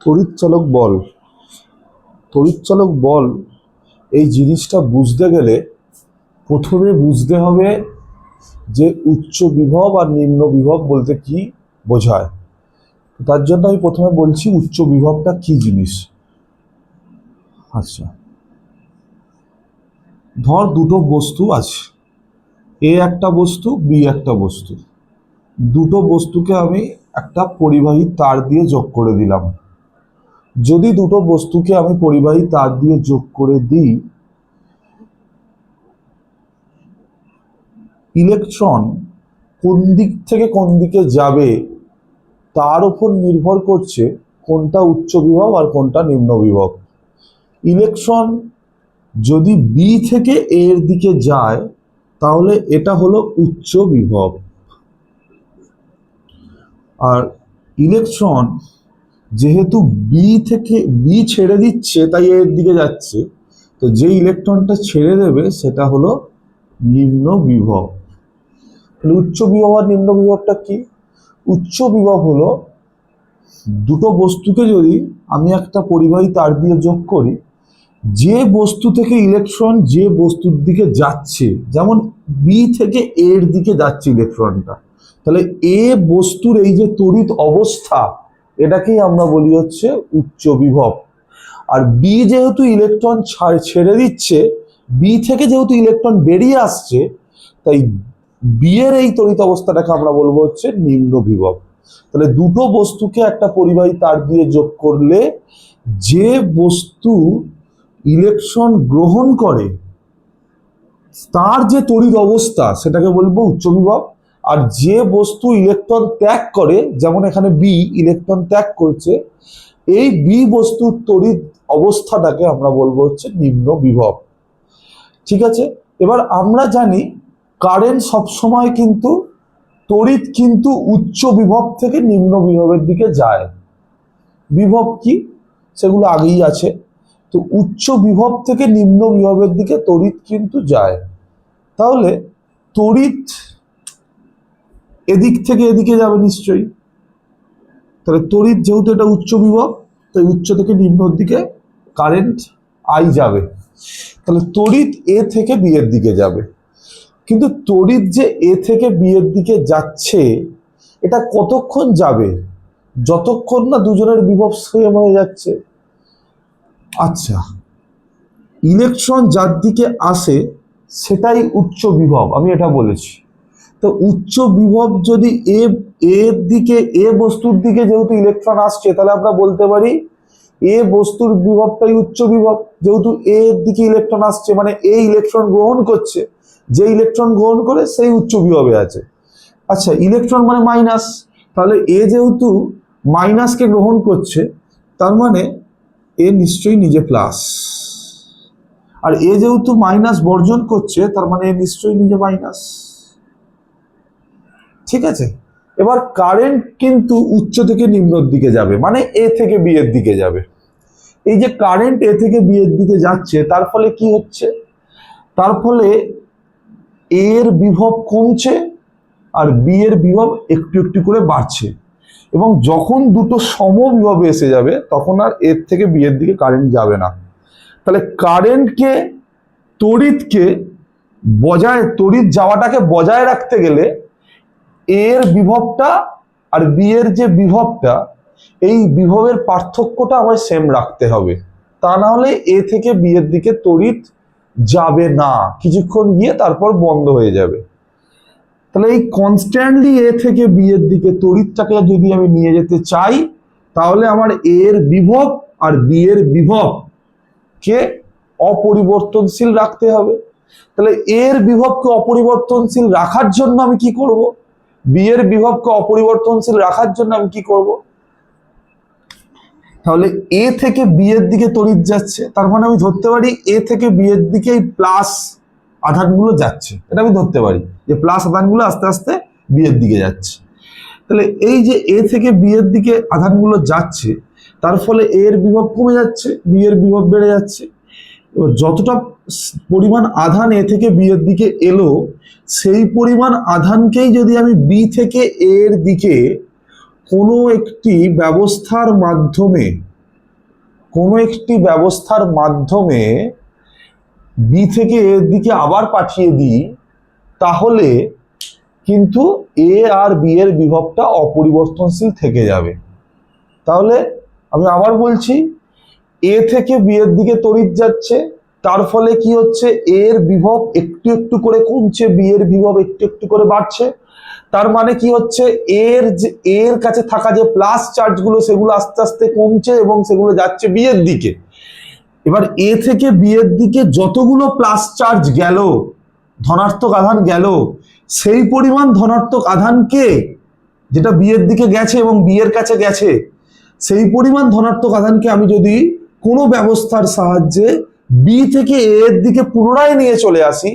তড়িৎচালক বল তড়িৎচালক বল এই জিনিসটা বুঝতে গেলে প্রথমে বুঝতে হবে যে উচ্চ বিভব আর নিম্ন বিভব বলতে কি বোঝায়। তার জন্য আমি প্রথমে বলছি উচ্চ বিভবটা কি জিনিস। আচ্ছা, ধর দুটো বস্তু আছে, এ একটা বস্তু, বি একটা বস্তু। দুটো বস্তুকে আমি একটা পরিবাহী তার দিয়ে যোগ করে দিলাম। যদি দুটো বস্তুকে আমি পরিবাহী তার দিয়ে যোগ করে দিই, ইলেকট্রন কোন দিক থেকে কোন দিকে যাবে তার উপর নির্ভর করছে কোনটা উচ্চ বিভব আর কোনটা নিম্ন বিভব। ইলেকট্রন যদি বি থেকে এ এর দিকে যায় তাহলে এটা হলো উচ্চ বিভব, আর ইলেকট্রন যেহেতু বি ছেড়ে দিচ্ছে তাই এর দিকে যাচ্ছে, তো যে ইলেকট্রনটা ছেড়ে দেবে সেটা হলো নিম্ন বিভব। তাহলে উচ্চ বিভব আর নিম্ন বিভবটা কি? উচ্চ বিভব হলো দুটো বস্তুকে যদি আমি একটা পরিবাহী তার দিয়ে যোগ করি, যে বস্তু থেকে ইলেকট্রন যে বস্তুর দিকে যাচ্ছে, যেমন বি থেকে এর দিকে যাচ্ছে ইলেকট্রনটা, তাহলে এ বস্তুর এই যে তড়িৎ অবস্থা এটাকেই আমরা বলি হচ্ছে উচ্চ বিভব। আর বি যেহেতু ইলেকট্রন ছেড়ে দিচ্ছে, বি থেকে যেহেতু ইলেকট্রন বেরিয়ে আসছে, তাই বি এর এই তড়িৎ অবস্থাটাকে আমরা বলবো হচ্ছে নিম্ন বিভব। তাহলে দুটো বস্তুকে একটা পরিবাহী তার দিয়ে যোগ করলে যে বস্তু ইলেকট্রন গ্রহণ করে তার যে তড়িৎ অবস্থা সেটাকে বলবো উচ্চ বিভব। আর যে বস্তু ইলেকট্রন ত্যাগ করে, যেমন এখানে বি ইলেকট্রন ত্যাগ করছে, এই বি বস্তুর তড়িৎ অবস্থাটাকে আমরা বলবো হচ্ছে নিম্ন বিভব। ঠিক আছে, এবার আমরা জানি কারেন্ট সবসময় কিন্তু তড়িৎ কিন্তু উচ্চ বিভব থেকে নিম্ন বিভবের দিকে যায়। বিভব কি সেগুলো আগেই আছে, তো উচ্চ বিভব থেকে নিম্ন বিভবের দিকে তড়িৎ কিন্তু যায়। তাহলে তড়িৎ এদিক থেকে এদিকে যাবে নিশ্চয়ই, তাহলে তড়িৎ যেহেতু এটা উচ্চ বিভব, তাই উচ্চ থেকে নিম্নর দিকে কারেন্ট আই যাবে। তাহলে তড়িৎ এ থেকে বি এর দিকে যাবে। কিন্তু তড়িৎ যে এ থেকে বি এর দিকে যাচ্ছে এটা কতক্ষণ যাবে? যতক্ষণ না দুজনের বিভব সেম হয়ে যাচ্ছে। আচ্ছা, ইলেকট্রন যার দিকে আসে সেটাই উচ্চ বিভব, আমি এটা বলেছি। তো উচ্চ বিভব যদি এর দিকে, এ বস্তুর দিকে যেহেতু ইলেকট্রন আসছে, তাহলে আমরা বলতে পারি এ বস্তুর বিভবটাই উচ্চ বিভব। যেহেতু এর দিকে ইলেকট্রন আসছে মানে এ ইলেকট্রন গ্রহণ করছে, যে ইলেকট্রন গ্রহণ করে সেই উচ্চ বিভবে আছে। আচ্ছা, ইলেকট্রন মানে মাইনাস, তাহলে এ যেহেতু মাইনাসকে গ্রহণ করছে তার মানে এ নিশ্চয়ই নিজে প্লাস, আর এ যেহেতু মাইনাস বর্জন করছে তার মানে এ নিশ্চয়ই নিজে মাইনাস। ঠিক আছে, এবার কারেন্ট কিন্তু উচ্চ থেকে নিম্নর দিকে যাবে, মানে এ থেকে বি এর দিকে যাবে। এই যে কারেন্ট এ থেকে বি এর দিকে যাচ্ছে তার ফলে কি হচ্ছে? তার ফলে এর বিভব কমছে আর বি এর বিভব একটু একটু করে বাড়ছে, এবং যখন দুটো সমবিভবে এসে যাবে তখন আর এর থেকে বি এর দিকে কারেন্ট যাবে না। তাহলে কারেন্টকে, তড়িৎকে তড়িৎ যাওয়াটাকে বজায় রাখতে গেলে এর বিভবটা আর বি এর যে বিভবটা, এই বিভবের পার্থক্যটা আমায় সেম রাখতে হবে, তা না হলে এ থেকে বি এর দিকে তড়িৎ যাবে না, কিছুক্ষণ গিয়ে তারপর বন্ধ হয়ে যাবে। তাহলে এই কনস্ট্যান্টলি এ থেকে বি এর দিকে তড়িৎটাকে যদি আমি নিয়ে যেতে চাই, তাহলে আমার এর বিভব আর বি এর বিভব কে অপরিবর্তনশীল রাখতে হবে। তাহলে এর বিভবকে অপরিবর্তনশীল রাখার জন্য আমি কি করব? বি এর বিভবকে অপরিবর্তনশীল রাখার জন্য আমি কি করব? তাহলে এ থেকে বি এর দিকে তড়িৎ যাচ্ছে, তার মানে আমি ধরতে পারি এ থেকে বি এর দিকে এই প্লাস আধানগুলো যাচ্ছে, এটা আমি ধরতে পারি যে প্লাস আধানগুলো আস্তে আস্তে বি এর দিকে যাচ্ছে। তাহলে এই যে এ থেকে বি এর দিকে আধানগুলো যাচ্ছে তার ফলে এর বিভব কমে যাচ্ছে, বি এর বিভব বেড়ে যাচ্ছে। যতটা পরিমাণ আধান এ থেকে বি এর দিকে এলো, সেই পরিমাণ আধানকেই যদি আমি বি থেকে এর দিকে কোনো একটি ব্যবস্থার মাধ্যমে কোনো একটি ব্যবস্থার মাধ্যমে বি থেকে এর দিকে আবার পাঠিয়ে দিই, তাহলে কিন্তু এ আর বি এর বিভবটা অপরিবর্তনশীল থেকে যাবে। তাহলে আমি আবার বলছি, এ থেকে বি এর দিকে তড়িৎ যাচ্ছে, তার ফলে কি হচ্ছে, এর বিভব একটু একটু করে কমছে, বি এর বিভব একটু একটু করে বাড়ছে। তার মানে কি হচ্ছে, এর কাছে থাকা যে প্লাস চার্জগুলো সেগুলো আস্তে আস্তে কমছে এবং সেগুলো যাচ্ছে বি এর দিকে। এবার এ থেকে বি এর দিকে যতগুলো প্লাস চার্জ গেল, ধনাত্মক আধান গেল, সেই পরিমাণ ধনাত্মক আধানকে, যেটা বি এর দিকে গেছে এবং বি এর কাছে গেছে, সেই পরিমাণ ধনাত্মক আধানকে আমি যদি কোনো ব্যবস্থার সাহায্যে বি থেকে এ এর দিকে পুনরায় নিয়ে চলে আসি,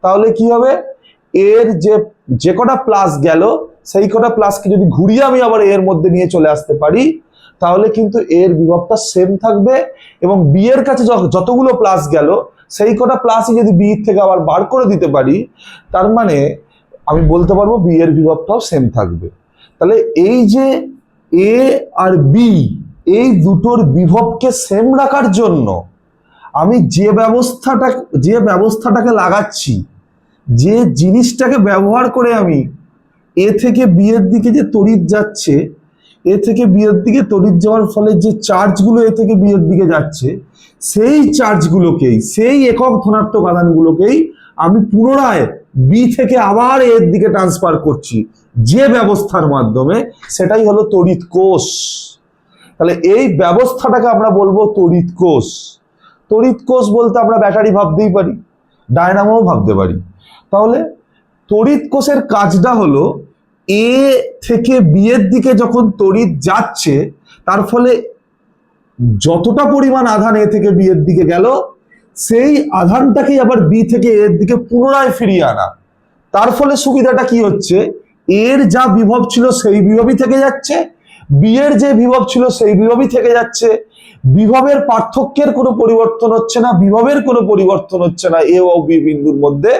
তাহলে কি হবে, এর যে কটা প্লাস গেল সেই কটা প্লাসকে যদি ঘুরিয়ে আমি আবার এর মধ্যে নিয়ে চলে আসতে পারি, তাহলে কিন্তু এর বিভবটা সেম থাকবে এবং বি এর কাছে যতগুলো প্লাস গেল সেই কটা প্লাসই যদি বি থেকে আবার বার করে দিতে পারি, তার মানে আমি বলতে পারবো বি এর বিভবটাও সেম থাকবে। তাহলে এই যে এ আর বি এই দুটোর বিভবকে সেম রাখার জন্য আমি যে ব্যবস্থাটাকে লাগাচ্ছি, যে জিনিসটাকে ব্যবহার করে আমি এ থেকে বি এর দিকে যে তড়িৎ যাচ্ছে, এ থেকে বি এর দিকে তড়িৎ যাওয়ার ফলে যে চার্জগুলো এ থেকে বি এর দিকে যাচ্ছে, সেই চার্জগুলোকেই, সেই একক ধনাত্মক আধানগুলোকেই আমি পুনরায় বি থেকে আবার এর দিকে ট্রান্সফার করছি যে ব্যবস্থার মাধ্যমে, সেটাই হলো তড়িৎ কোষ। তাহলে এই ব্যবস্থাটাকে আমরা বলবো তড়িৎ কোষ। তড়িৎ কোষ বলতে আমরা ব্যাটারি ভাবতেই পারি, ডায়নামোও ভাবতে পারি। তাহলে তড়িৎ কোষের কাজটা হলো, এ থেকে বি এর দিকে যখন তড়িৎ যাচ্ছে, তার ফলে যতটা পরিমাণ আধান এ থেকে বি এর দিকে গেল, সেই আধানটাকেই আবার বি থেকে এর দিকে পুনরায় ফিরিয়ে আনা। তার ফলে সুবিধাটা কি হচ্ছে, এর যা বিভব ছিল সেই বিভবই থেকে যাচ্ছে, বি এর যে বিভব ছিল সেই বিভবই থেকে যাচ্ছে, বিভবের পার্থক্যের কোনো পরিবর্তন হচ্ছে না, বিভবের কোনো পরিবর্তন হচ্ছে না এ ও বি বিন্দুর মধ্যে।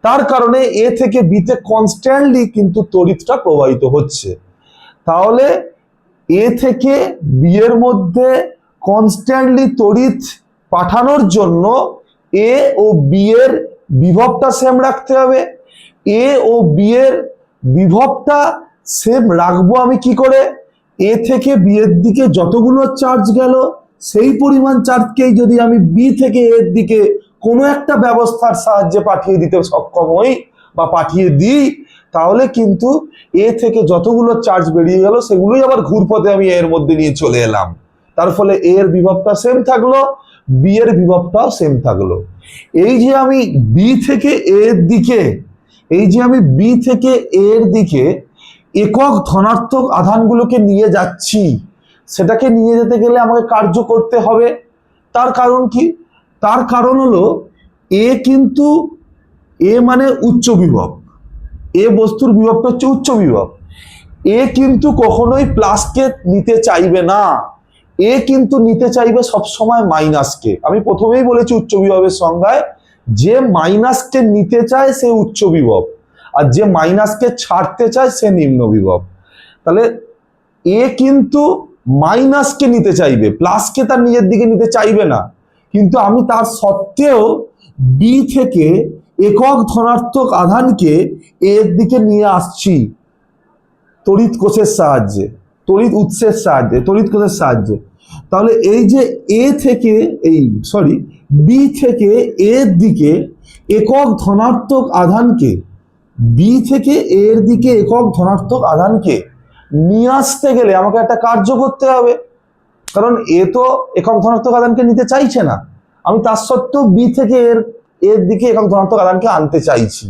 তার কারণে এ থেকে বিতে কনস্ট্যান্টলি কিন্তু তড়িৎটা প্রবাহিত হচ্ছে। তাহলে এ থেকে বি এর মধ্যে কনস্ট্যান্টলি তড়িৎ পাঠানোর জন্য এ ও বি এর বিভবটা সেম রাখতে হবে। এ ও বি এর বিভবটা সেম রাখবো আমি কি করে, এ থেকে বি এর দিকে যতগুলো চার্জ গেল সেই পরিমাণ চার্জকেই যদি আমি বি থেকে এর দিকে কোনো একটা ব্যবস্থার সাহায্যে পাঠিয়ে দিতে সক্ষম হই বা পাঠিয়ে দিই, তাহলে কিন্তু এ থেকে যতগুলো চার্জ বেরিয়ে গেল সেগুলোই আবার ঘুরপথে আমি এর মধ্যে নিয়ে চলে এলাম। তার ফলে এ এর বিভবটা সেম থাকলো, বি এর বিভবটাও সেম থাকলো। এই যে আমি বি থেকে এর দিকে, এই যে আমি বি থেকে এর দিকে একক ধনাত্মক আধানগুলোকে নিয়ে যাচ্ছি, সেটাকে নিয়ে যেতে গেলে আমাকে কার্য করতে হবে। তার কারণ কি, তার কারণ হলো এ কিন্তু, এ মানে উচ্চ বিভব, এ বস্তুর বিভবটা হচ্ছে উচ্চ বিভব। এ কিন্তু কখনোই প্লাসকে নিতে চাইবে না, এ কিন্তু নিতে চাইবে সবসময় মাইনাসকে। আমি প্রথমেই বলেছি উচ্চ বিভবের সংজ্ঞায়, যে মাইনাসকে নিতে চায় সে উচ্চ বিভব, আর যে মাইনাসকে ছাড়তে চায় সে নিম্ন বিভব। তাহলে এ কিন্তু মাইনাসকে নিতে চাইবে, প্লাসকে তার নিজের দিকে নিতে চাইবে না, কিন্তু আমি তার সত্ত্বেও বি থেকে একক ধনাত্মক আধানকে এর দিকে নিয়ে আসছি তড়িৎ কোষের সাহায্যে, তড়িৎ উৎসের সাহায্যে, তড়িৎ কোষের সাহায্যে। তাহলে এই যে বি থেকে এর দিকে একক ধনাত্মক আধানকে, বি থেকে এর দিকে একক ধনাত্মক আধানকে নিয়ে আসতে গেলে আমাকে একটা কার্য করতে হবে, কারণ এ তো একক ধনাত্মক আধানকে নিতে চাইছে না, আমি তার সত্ত্বেও বি থেকে এর দিকে একক ধনাত্মক আধানকে আনতে চাইছি।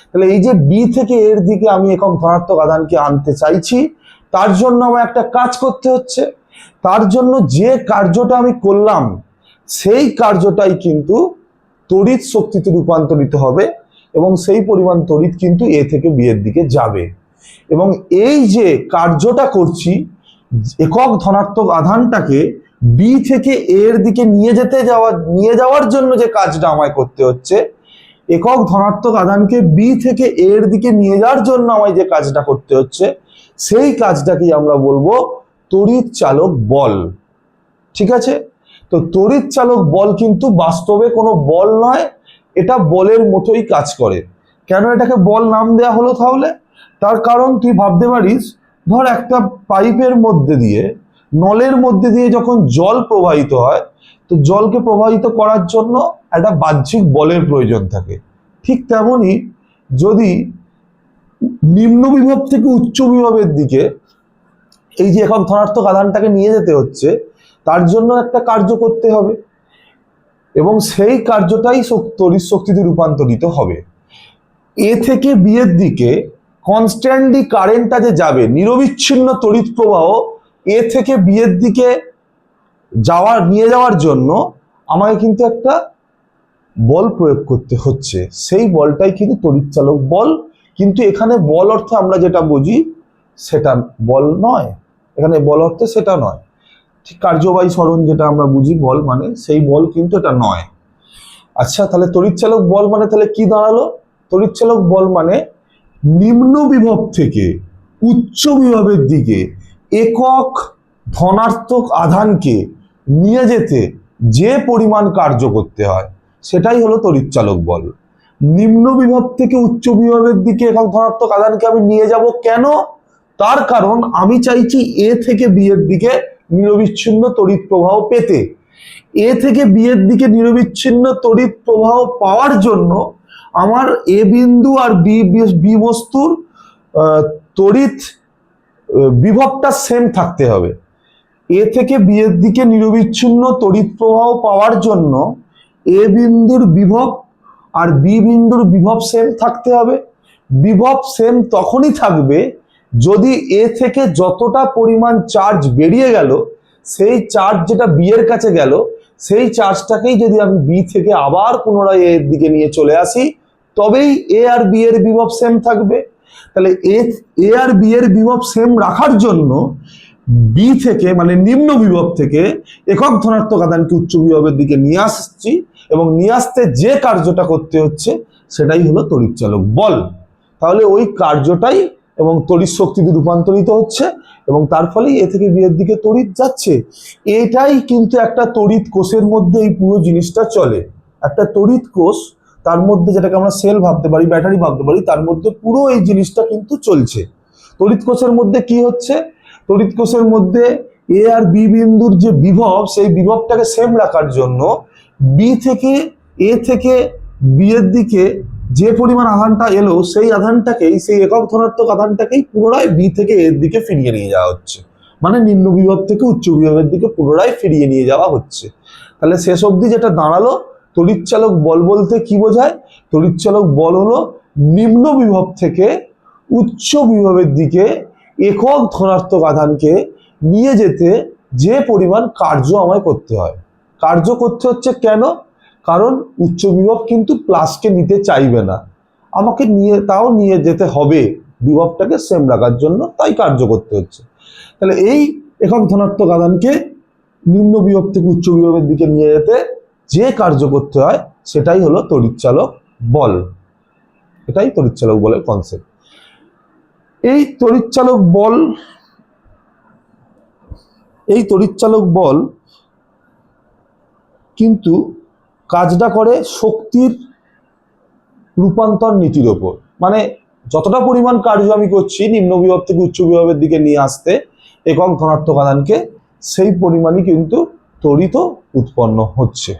তাহলে এই যে বি থেকে এর দিকে আমি একক ধনাত্মক আধানকে আনতে চাইছি, তার জন্য আমার একটা কাজ করতে হচ্ছে। তার জন্য যে কার্যটা আমি করলাম সেই কার্যটাই কিন্তু তড়িৎ শক্তিতে রূপান্তরিত হবে এবং সেই পরিমাণ তড়িৎ কিন্তু এ থেকে বি এর দিকে যাবে। এবং এই যে কার্যটা করছি, একক ধনাত্মক আধানটাকে বি থেকে এর দিকে নিয়ে যাওয়ার জন্য যে কাজটা আমায় করতে হচ্ছে, একক ধনাত্মক আধানকে বি থেকে এর দিকে নিয়ে যাওয়ার জন্য আমায় যে কাজটা করতে হচ্ছে, সেই কাজটাকেই আমরা বলবো তড়িৎ চালক বল। ঠিক আছে? তো তড়িৎ চালক বল কিন্তু বাস্তবে কোনো বল নয়, এটা বলের মতোই কাজ করে। কেন এটাকে বল নাম দেওয়া হলো তাহলে? তার কারণ তুই ভাবতে পারিস, ধর একটা পাইপের মধ্যে দিয়ে, নলের মধ্যে দিয়ে যখন জল প্রবাহিত হয়, তো জলকে প্রবাহিত করার জন্য একটা বাহ্যিক বলের প্রয়োজন থাকে। ঠিক তেমনি যদি নিম্ন বিভব থেকে উচ্চ বিভবের দিকে এই যে একক ধনাত্মক আধানটাকে নিয়ে যেতে হচ্ছে, তার জন্য একটা কার্য করতে হবে, এবং সেই কার্যটাই তড়িৎ শক্তিতে রূপান্তরিত হবে। এ থেকে বি এর দিকে কনস্ট্যান্টলি কারেন্টটা যে যাবে, নিরবিচ্ছিন্ন তড়িৎ প্রবাহ এ থেকে বি এর দিকে নিয়ে যাওয়ার জন্য আমাকে কিন্তু একটা বল প্রয়োগ করতে হচ্ছে। সেই বলটাই কিন্তু তড়িৎ চালক বল। কিন্তু এখানে বল অর্থে আমরা যেটা বুঝি সেটা বল নয়, এখানে বল অর্থে সেটা নয়। ঠিক কার্যবাহী সরণ যেটা আমরা বুঝি বল মানে, সেই বল কিন্তু এটা নয়। আচ্ছা, তাহলে তড়িৎ চালক বল মানে তাহলে কি দাঁড়ালো? তড়িৎ চালক বল মানে নিম্ন বিভব থেকে উচ্চ বিভবের দিকে একক ধনাত্মক আধানকে নিয়ে যেতে যে পরিমাণ কার্য করতে হয় সেটাই হলো তড়িৎ চালক বল। নিম্ন বিভব থেকে উচ্চ বিভবের দিকে একক ধনাত্মক আধানকে আমি নিয়ে যাব কেন? তার কারণ আমি চাইছি এ থেকে বি এর দিকে নিরবিচ্ছিন্ন তড়িৎ প্রবাহ পেতে। এ থেকে বি এর দিকে নিরবিচ্ছিন্ন তড়িৎ প্রবাহ পাওয়ার জন্য আমার এ বিন্দু আর বি বস্তুর তড়িৎ বিভবটা সেম থাকতে হবে। এ থেকে বি এর দিকে নিরবিচ্ছিন্ন তড়িৎ প্রবাহ পাওয়ার জন্য এ বিন্দুর বিভব আর বি বিন্দুর বিভব সেম থাকতে হবে। বিভব সেম তখনই থাকবে যদি এ থেকে যতটা পরিমাণ চার্জ বেরিয়ে গেল, সেই চার্জ যেটা বি এর কাছে গেল, সেই চার্জটাকেই যদি আমি বি থেকে আবার পুনরায় এর দিকে নিয়ে চলে আসি, তবেই এ আর বি এর বিভব সেম থাকবে। তাহলে এ আর বি এর বিভব সেম রাখার জন্য বি থেকে মানে নিম্ন বিভব থেকে একক ধনাত্মক আধানকে উচ্চ বিভবের দিকে নিয়ে আসছি, এবং নিয়ে আসতে যে কার্যটা করতে হচ্ছে সেটাই হলো তড়িৎ চালক বল। তাহলে ওই কার্যটাই এবং তড়িৎ শক্তিতে রূপান্তরিত হচ্ছে, এবং তার ফলে এ থেকে বি এর দিকে তড়িৎ যাচ্ছে। এটাই কিন্তু একটা তড়িৎ কোষের মধ্যে এই পুরো জিনিসটা চলে। একটা তড়িৎ কোষ, তার মধ্যে যেটাকে আমরা সেল ভাবতে পারি, ব্যাটারি ভাবতে পারি, তার মধ্যে পুরো এই জিনিসটা কিন্তু চলছে। তড়িৎ কোষের মধ্যে কি হচ্ছে? তড়িৎ কোষের মধ্যে এ আর বি বিন্দুর যে বিভব, সেই বিভবটাকে সেম রাখার জন্য বি থেকে এ থেকে বি এর দিকে যে পরিমাণ আধানটা এলো, সেই আধানটাকেই, সেই একক ধনাত্মক আধানটাকেই পুনরায় বি থেকে এর দিকে ফিরিয়ে নিয়ে যাওয়া হচ্ছে। মানে নিম্ন বিভব থেকে উচ্চ বিভবের দিকে পুনরায় ফিরিয়ে নিয়ে যাওয়া হচ্ছে। তাহলে শেষ অবধি যেটা দাঁড়ালো, তড়িৎ চালক বল বলতে কি বোঝায়? তড়িৎ চালক বল হলো নিম্ন বিভব থেকে উচ্চ বিভবের দিকে একক ধনাত্মক আধানকে নিয়ে যেতে যে পরিমাণ কার্য আমায় করতে হয়। কার্য করতে হচ্ছে কেন? কারণ উচ্চ বিভব কিন্তু প্লাসকে নিতে চাইবে না, আমাকে তাও নিয়ে যেতে হবে বিভবটাকে সেম রাখার জন্য, তাই কার্য করতে হচ্ছে। তাহলে এই একক ধনাত্মক আধানকে নিম্ন বিভব থেকে উচ্চ বিভবের দিকে নিয়ে যেতে যে কার্য করতে হয় সেটাই হলো তড়িৎ চালক বল। এটাই তড়িৎ চালক বলের কনসেপ্ট। এই তড়িৎ চালক বল কিন্তু কাজটা করে শক্তির রূপান্তর নীতির ওপর। মানে যতটা পরিমাণ কার্য আমি করছি নিম্ন বিভব থেকে উচ্চ বিভবের দিকে নিয়ে আসতে একক ধনাত্মক আধানকে, সেই পরিমাণই কিন্তু তড়িৎ উৎপন্ন হচ্ছে।